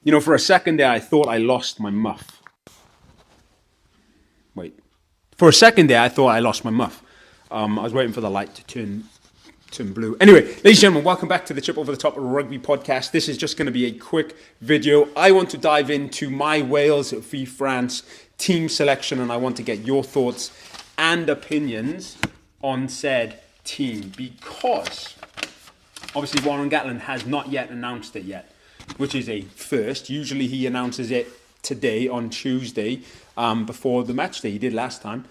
You know, for a second there, I thought I lost my muff. Wait. For a second there, I thought I lost my muff. I was waiting for the light to turn blue. Anyway, ladies and gentlemen, welcome back to the Chip Over the Top Rugby podcast. This is just going to be a quick video. I want to dive into my Wales v France team selection, and I want to get your thoughts and opinions on said team, because obviously Warren Gatland has not yet announced it yet, which is a first. Usually he announces it today on Tuesday before the match day. He did last time.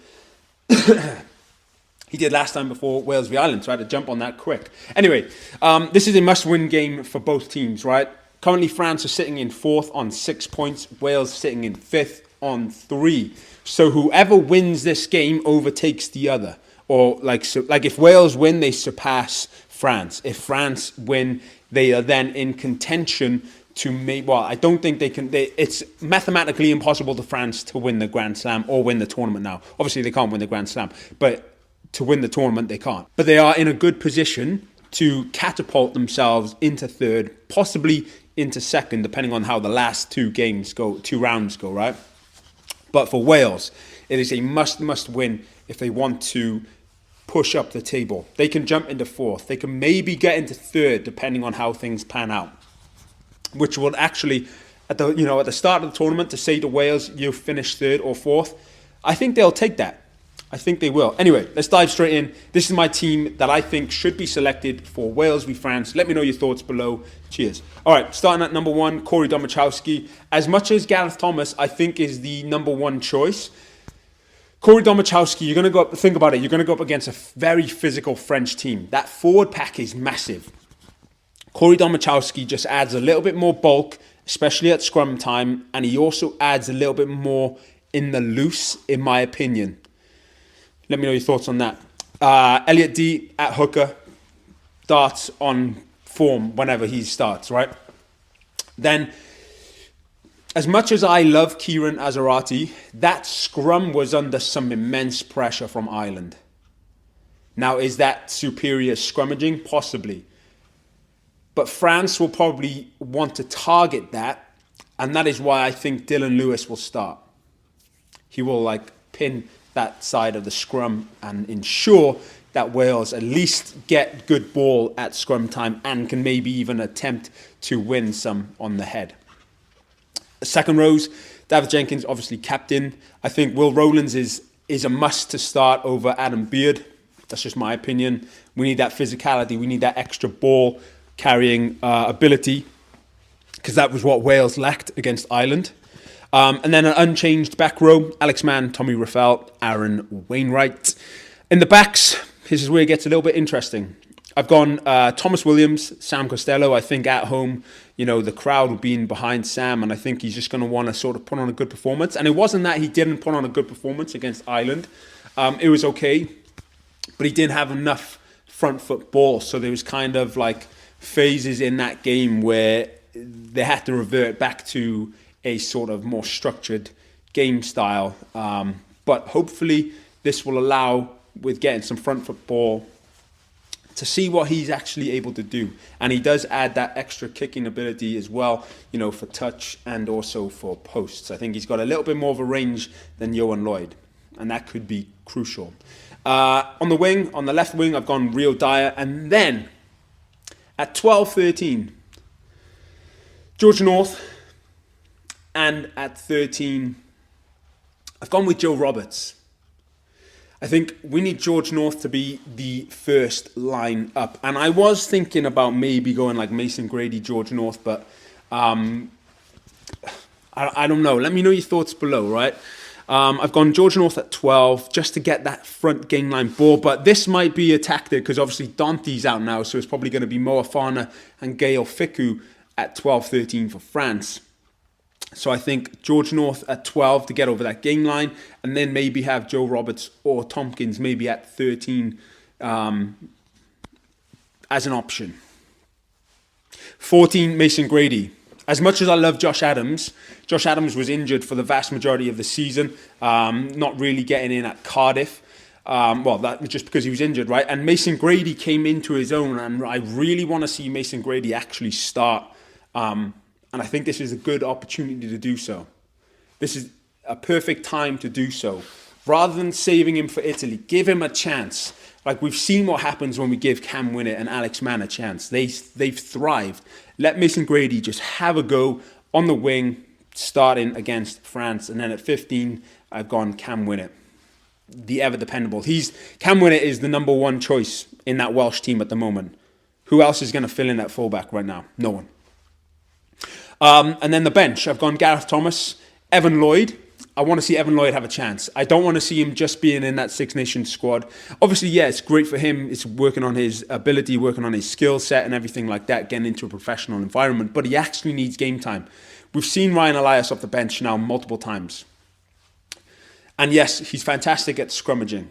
He did last time before Wales v Ireland, so I had to jump on that quick. Anyway, this is a must-win game for both teams, right? Currently, France are sitting in 4th on 6 points. Wales sitting in 5th on 3. So whoever wins this game overtakes the other. Or like if Wales win, they surpass France. If France win, they are then in contention to make. Well, I don't think they can. It's mathematically impossible for France to win the Grand Slam or win the tournament now. Obviously, they can't win the Grand Slam, but to win the tournament, they can't. But they are in a good position to catapult themselves into 3rd, possibly into 2nd, depending on how the last 2 rounds go, right? But for Wales, it is a must win if they want to push up the table. They can jump into 4th. They can maybe get into 3rd, depending on how things pan out, which will actually, at the start of the tournament, to say to Wales, you finish 3rd or 4th, I think they'll take that. I think they will. Anyway, let's dive straight in. This is my team that I think should be selected for Wales v France. Let me know your thoughts below. Cheers. All right, starting at number 1, Corey Domachowski. As much as Gareth Thomas, I think, is the number 1 choice, Corey Domachowski, you're going to go up, think about it, you're going to go up against a very physical French team. That forward pack is massive. Corey Domachowski just adds a little bit more bulk, especially at scrum time, and he also adds a little bit more in the loose, in my opinion. Let me know your thoughts on that. Elliot D at hooker starts on form whenever he starts, right? Then, as much as I love Kieran Azarati, that scrum was under some immense pressure from Ireland. Now, is that superior scrummaging? Possibly. But France will probably want to target that, and that is why I think Dylan Lewis will start. He will pin that side of the scrum and ensure that Wales at least get good ball at scrum time and can maybe even attempt to win some on the head. Second rows, David Jenkins, obviously captain. I think Will Rowlands is a must to start over Adam Beard. That's just my opinion. We need that physicality. We need that extra ball carrying ability, because that was what Wales lacked against Ireland. And then an unchanged back row, Alex Mann, Tommy Raffel, Aaron Wainwright. In the backs, this is where it gets a little bit interesting. I've gone Thomas Williams, Sam Costello. I think at home, the crowd will be in behind Sam, and I think he's just going to want to sort of put on a good performance. And it wasn't that he didn't put on a good performance against Ireland. It was okay, but he didn't have enough front foot ball. So there was kind of phases in that game where they had to revert back to a sort of more structured game style. But hopefully this will allow, with getting some front foot ball, to see what he's actually able to do. And he does add that extra kicking ability as well, for touch and also for posts. I think he's got a little bit more of a range than Johan Lloyd, and that could be crucial. On the left wing, I've gone Rio Dyer. And then at 12-13, George North. And at 13, I've gone with Joe Roberts. I think we need George North to be the first line up. And I was thinking about maybe going Mason Grady, George North, but I don't know. Let me know your thoughts below, right? I've gone George North at 12 just to get that front game line ball. But this might be a tactic because obviously Dante's out now, so it's probably going to be Moa Fana and Gael Fickou at 12-13 for France. So I think George North at 12 to get over that game line, and then maybe have Joe Roberts or Tompkins maybe at 13 as an option. 14, Mason Grady. As much as I love Josh Adams was injured for the vast majority of the season, not really getting in at Cardiff. That was just because he was injured, right? And Mason Grady came into his own, and I really want to see Mason Grady actually start And I think this is a good opportunity to do so. This is a perfect time to do so. Rather than saving him for Italy, give him a chance. Like we've seen what happens when we give Cam Winnett and Alex Mann a chance. They've thrived. Let Mason Grady just have a go on the wing, starting against France. And then at 15, I've gone Cam Winnett, the ever dependable. Cam Winnett is the number one choice in that Welsh team at the moment. Who else is going to fill in at fullback right now? No one. And then the bench, I've gone Gareth Thomas, Evan Lloyd. I want to see Evan Lloyd have a chance. I don't want to see him just being in that Six Nations squad. Obviously, yeah, it's great for him. It's working on his ability, working on his skill set and everything like that, getting into a professional environment. But he actually needs game time. We've seen Ryan Elias off the bench now multiple times. And yes, he's fantastic at scrummaging,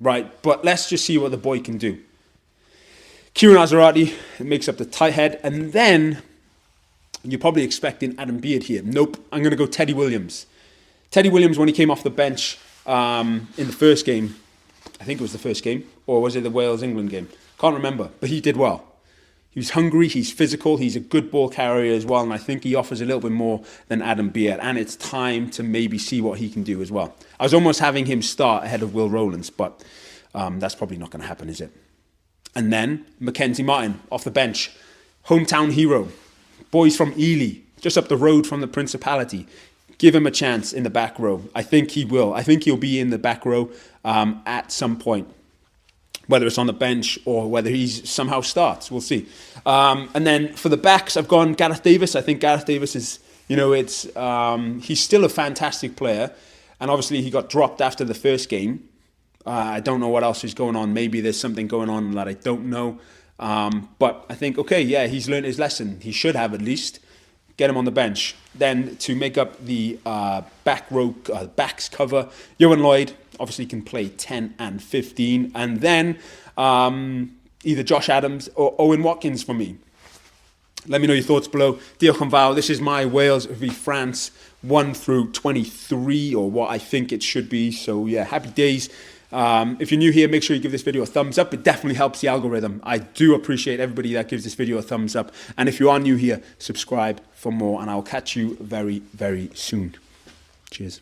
right? But let's just see what the boy can do. Kieran Azarati makes up the tight head. And then you're probably expecting Adam Beard here. Nope, I'm going to go Teddy Williams. Teddy Williams, when he came off the bench in the first game, I think it was the first game, or was it the Wales-England game? Can't remember, but he did well. He was hungry, he's physical, he's a good ball carrier as well, and I think he offers a little bit more than Adam Beard, and it's time to maybe see what he can do as well. I was almost having him start ahead of Will Rowlands, but that's probably not going to happen, is it? And then Mackenzie Martin off the bench, hometown hero, boys from Ely, just up the road from the Principality. Give him a chance in the back row. I think he will. I think he'll be in the back row at some point, whether it's on the bench or whether he somehow starts. We'll see. And then for the backs, I've gone Gareth Davis. I think Gareth Davis is, he's still a fantastic player. And obviously he got dropped after the first game. I don't know what else is going on. Maybe there's something going on that I don't know. But I think, okay, yeah, he's learned his lesson. He should have at least. Get him on the bench. Then to make up the back row, backs cover, Ioan Lloyd obviously can play 10 and 15. And then either Josh Adams or Owen Watkins for me. Let me know your thoughts below. Diolch Yn Fawr. This is my Wales v France 1 through 23, or what I think it should be. So yeah, happy days. If you're new here, make sure you give this video a thumbs up. It definitely helps the algorithm. I do appreciate everybody that gives this video a thumbs up. And if you are new here, subscribe for more. And I'll catch you very, very soon. Cheers.